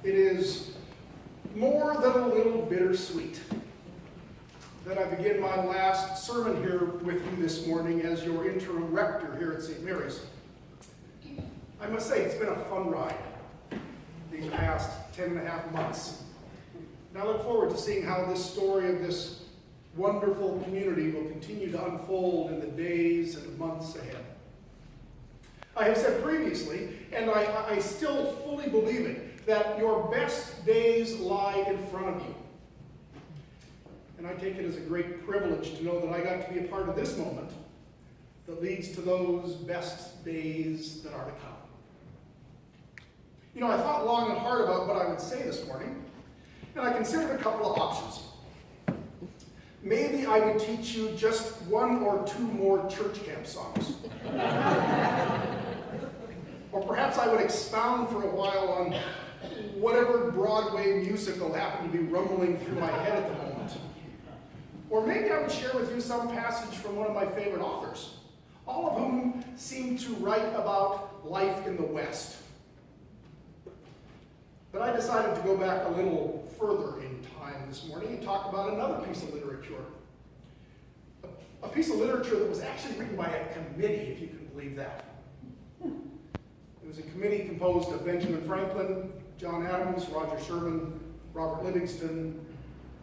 It is more than a little bittersweet that I begin my last sermon here with you this morning as your interim rector here at St. Mary's. I must say, it's been a fun ride these past 10.5 months. And I look forward to seeing how this story of this wonderful community will continue to unfold in the days and months ahead. I have said previously, and I still fully believe it, that your best days lie in front of you. And I take it as a great privilege to know that I got to be a part of this moment that leads to those best days that are to come. You know, I thought long and hard about what I would say this morning, and I considered a couple of options. Maybe I would teach you just one or two more church camp songs. Or perhaps I would expound for a while on whatever Broadway musical happened to be rumbling through my head at the moment. Or maybe I would share with you some passage from one of my favorite authors, all of whom seem to write about life in the West. But I decided to go back a little further in time this morning and talk about another piece of literature. A piece of literature that was actually written by a committee, if you can believe that. It was a committee composed of Benjamin Franklin, John Adams, Roger Sherman, Robert Livingston,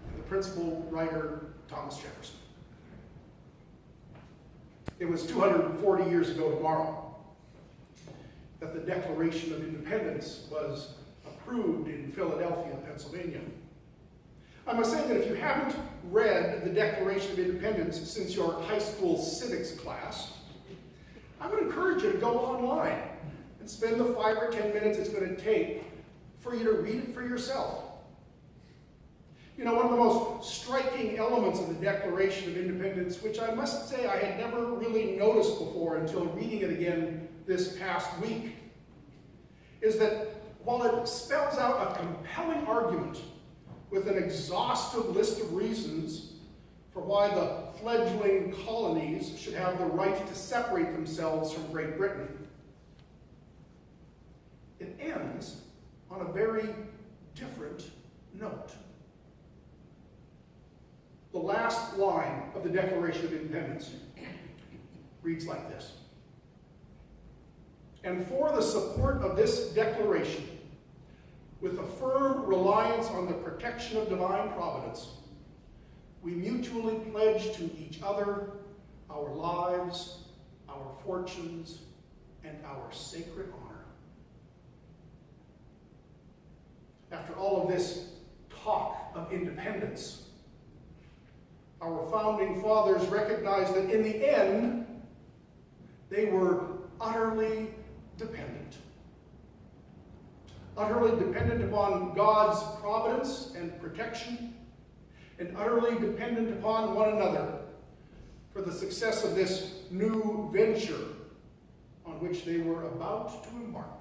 and the principal writer, Thomas Jefferson. It was 240 years ago tomorrow that the Declaration of Independence was approved in Philadelphia, Pennsylvania. I must say that if you haven't read the Declaration of Independence since your high school civics class, I would encourage you to go online and spend the 5 or 10 minutes it's going to take for you to read it for yourself. You know, one of the most striking elements of the Declaration of Independence, which I must say I had never really noticed before until reading it again this past week, is that while it spells out a compelling argument with an exhaustive list of reasons for why the fledgling colonies should have the right to separate themselves from Great Britain, it ends on a very different note. The last line of the Declaration of Independence reads like this: "And for the support of this declaration, with a firm reliance on the protection of divine providence, we mutually pledge to each other our lives, our fortunes, and our sacred honor." After all of this talk of independence, our founding fathers recognized that in the end, they were utterly dependent. Utterly dependent upon God's providence and protection, and utterly dependent upon one another for the success of this new venture on which they were about to embark.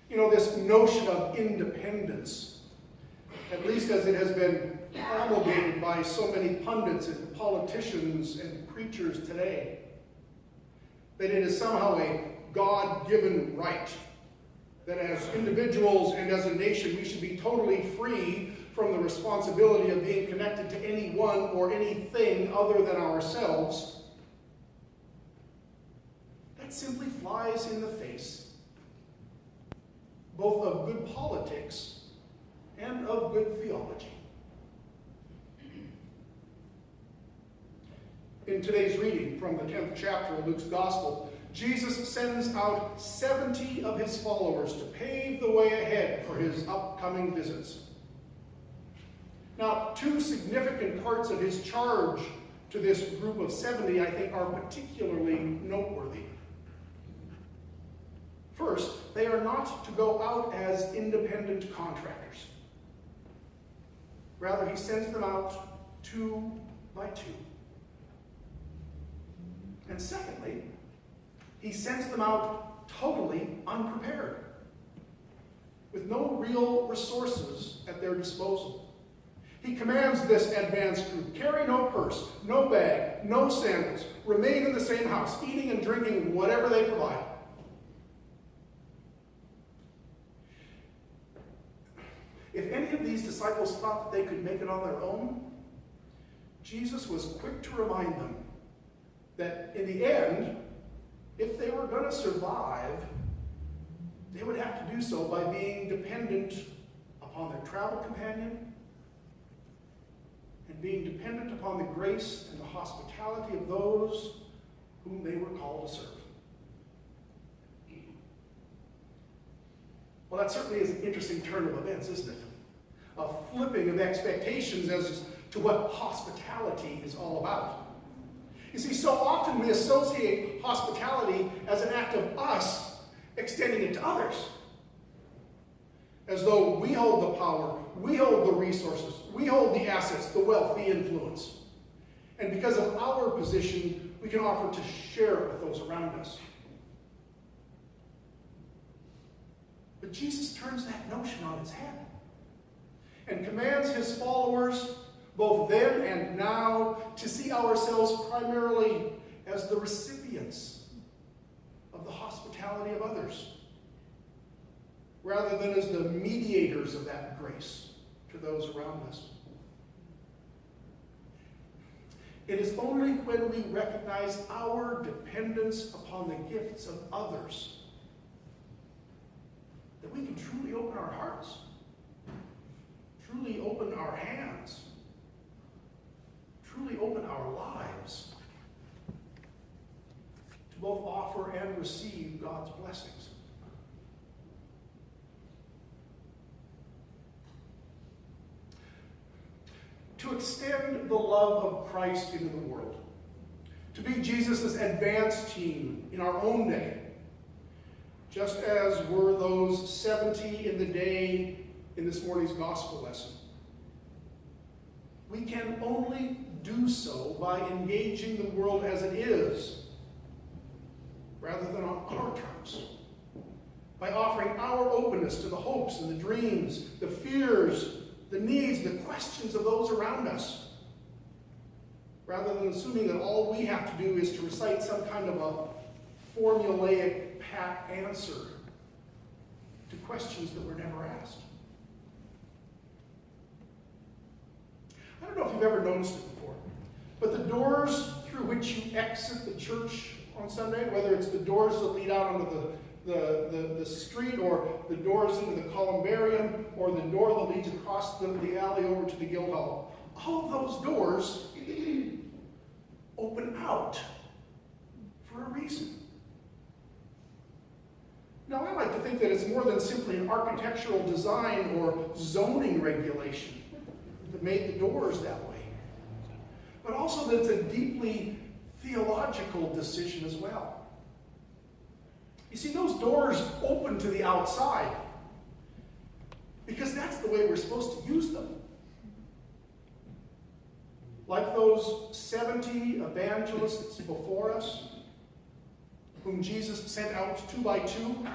You know, this notion of independence, at least as it has been promulgated by so many pundits and politicians and preachers today, that it is somehow a God-given right, that as individuals and as a nation we should be totally free from the responsibility of being connected to anyone or anything other than ourselves, that simply flies in the face both of good politics and of good theology. In today's reading from the 10th chapter of Luke's Gospel, Jesus sends out 70 of his followers to pave the way ahead for his upcoming visits. Now, two significant parts of his charge to this group of 70, I think, are particularly noteworthy. First, they are not to go out as independent contractors. Rather, he sends them out 2 by 2. And secondly, he sends them out totally unprepared, with no real resources at their disposal. He commands this advance group, carry no purse, no bag, no sandals, remain in the same house, eating and drinking whatever they provide. of these disciples thought that they could make it on their own, Jesus was quick to remind them that in the end, if they were going to survive, they would have to do so by being dependent upon their travel companion and being dependent upon the grace and the hospitality of those whom they were called to serve. Well, that certainly is an interesting turn of events, isn't it? A flipping of expectations as to what hospitality is all about. You see, so often we associate hospitality as an act of us extending it to others. As though we hold the power, we hold the resources, we hold the assets, the wealth, the influence. And because of our position, we can offer to share it with those around us. But Jesus turns that notion on its head and commands his followers, both then and now, to see ourselves primarily as the recipients of the hospitality of others, rather than as the mediators of that grace to those around us. It is only when we recognize our dependence upon the gifts of others that we can truly open our hearts, truly open our hands, truly open our lives to both offer and receive God's blessings. To extend the love of Christ into the world, to be Jesus' advance team in our own day, just as were those 70 in the day in this morning's gospel lesson. We can only do so by engaging the world as it is, rather than on our terms, by offering our openness to the hopes and the dreams, the fears, the needs, the questions of those around us, rather than assuming that all we have to do is to recite some kind of a formulaic pat answer to questions that were never asked. I don't know if you've ever noticed it before, but the doors through which you exit the church on Sunday, whether it's the doors that lead out onto the street, or the doors into the columbarium, or the door that leads across the alley over to the Guildhall, all of those doors open out for a reason. Now, I like to think that it's more than simply an architectural design or zoning regulation that made the doors that way, but also that it's a deeply theological decision as well. You see, those doors open to the outside because that's the way we're supposed to use them. Like those 70 evangelists before us, whom Jesus sent out 2 by 2,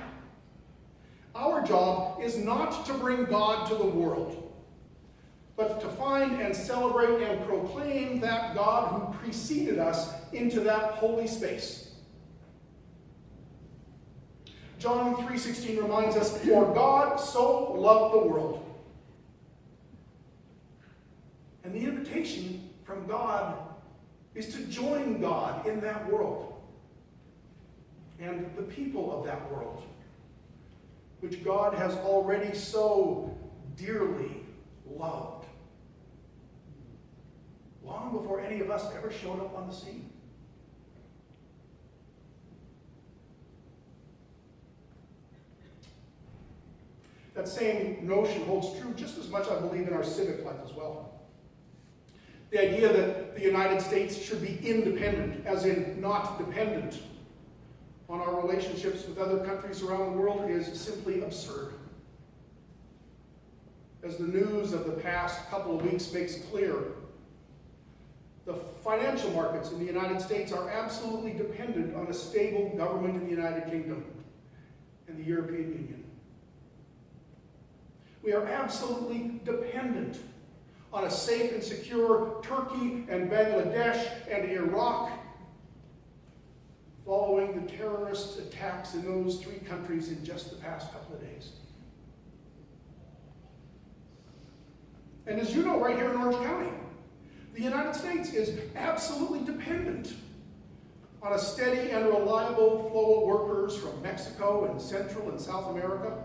our job is not to bring God to the world, but to find and celebrate and proclaim that God who preceded us into that holy space. John 3:16 reminds us, "For God so loved the world." And the invitation from God is to join God in that world and the people of that world, which God has already so dearly loved, long before any of us ever showed up on the scene. That same notion holds true just as much, I believe, in our civic life as well. The idea that the United States should be independent, as in not dependent on our relationships with other countries around the world, is simply absurd. As the news of the past couple of weeks makes clear, the financial markets in the United States are absolutely dependent on a stable government in the United Kingdom and the European Union. We are absolutely dependent on a safe and secure Turkey and Bangladesh and Iraq, following the terrorist attacks in those 3 countries in just the past couple of days. And as you know, right here in Orange County, the United States is absolutely dependent on a steady and reliable flow of workers from Mexico and Central and South America.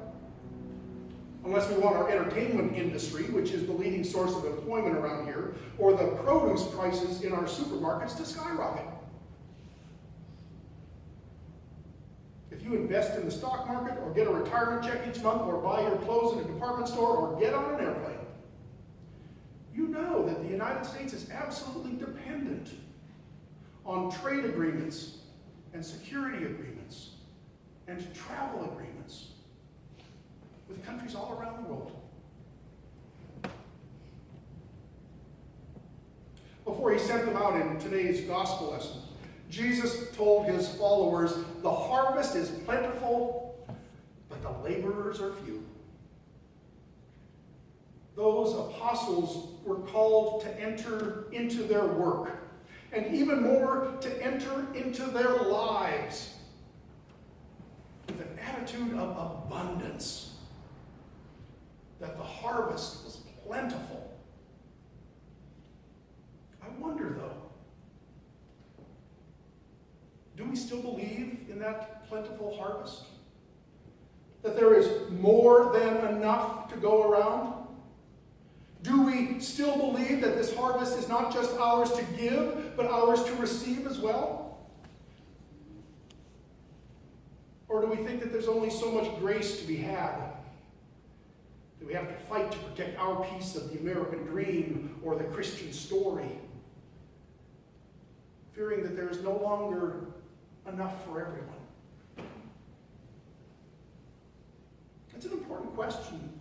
Unless we want our entertainment industry, which is the leading source of employment around here, or the produce prices in our supermarkets to skyrocket. If you invest in the stock market, or get a retirement check each month, or buy your clothes in a department store, or get on an airplane, you know that the United States is absolutely dependent on trade agreements and security agreements and travel agreements with countries all around the world. Before he sent them out in today's gospel lesson, Jesus told his followers, the harvest is plentiful, but the laborers are few. Those apostles were called to enter into their work, and even more, to enter into their lives with an attitude of abundance, that the harvest was plentiful. I wonder, though, do we still believe in that plentiful harvest? That there is more than enough to go around? Do we still believe that this harvest is not just ours to give, but ours to receive as well? Or do we think that there's only so much grace to be had? That we have to fight to protect our piece of the American dream or the Christian story, fearing that there is no longer enough for everyone? It's an important question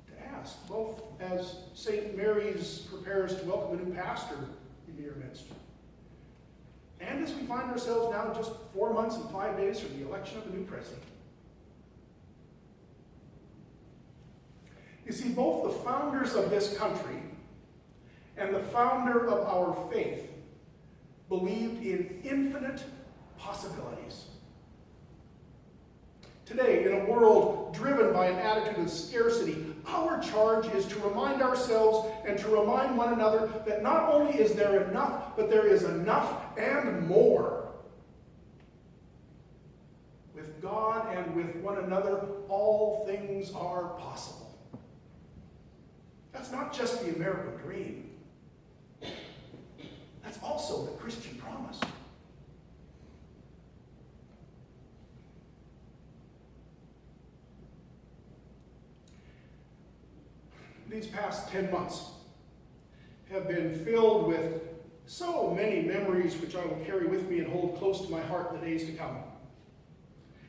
to ask, both as St. Mary's prepares to welcome a new pastor into your midst, and as we find ourselves now just 4 months and 5 days from the election of a new president. You see, both the founders of this country and the founder of our faith believed in infinite possibilities. Today, in a world driven by an attitude of scarcity, our charge is to remind ourselves and to remind one another that not only is there enough, but there is enough and more. With God and with one another, all things are possible. That's not just the American dream. That's also the Christian promise. These past 10 months have been filled with so many memories which I will carry with me and hold close to my heart in the days to come.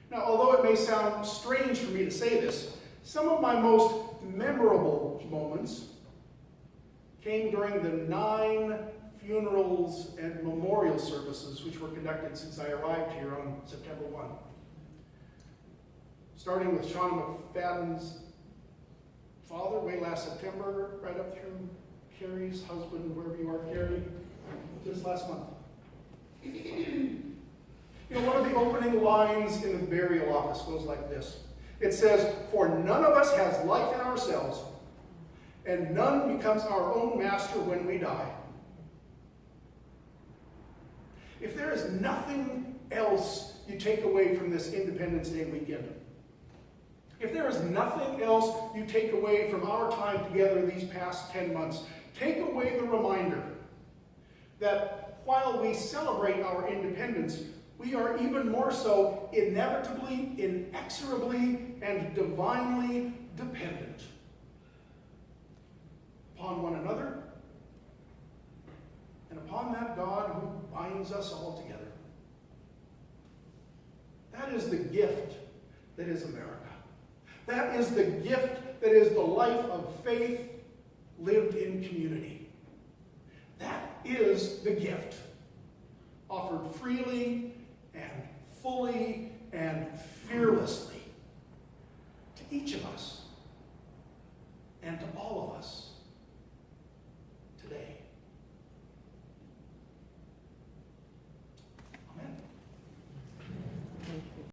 Now, although it may sound strange for me to say this, some of my most memorable moments came during the 9 funerals and memorial services which were conducted since I arrived here on September 1. Starting with Sean McFadden's father way last September, right up through Carrie's husband, wherever you are, Carrie, just last month. You know, one of the opening lines in the burial office goes like this. It says, "For none of us has life in ourselves, and none becomes our own master when we die." If there is nothing else you take away from this Independence Day weekend, if there is nothing else you take away from our time together these past 10 months, take away the reminder that while we celebrate our independence, we are even more so inevitably, inexorably, and divinely dependent upon one another and upon that God who binds us all together. That is the gift that is America. That is the gift that is the life of faith lived in community. That is the gift offered freely and fully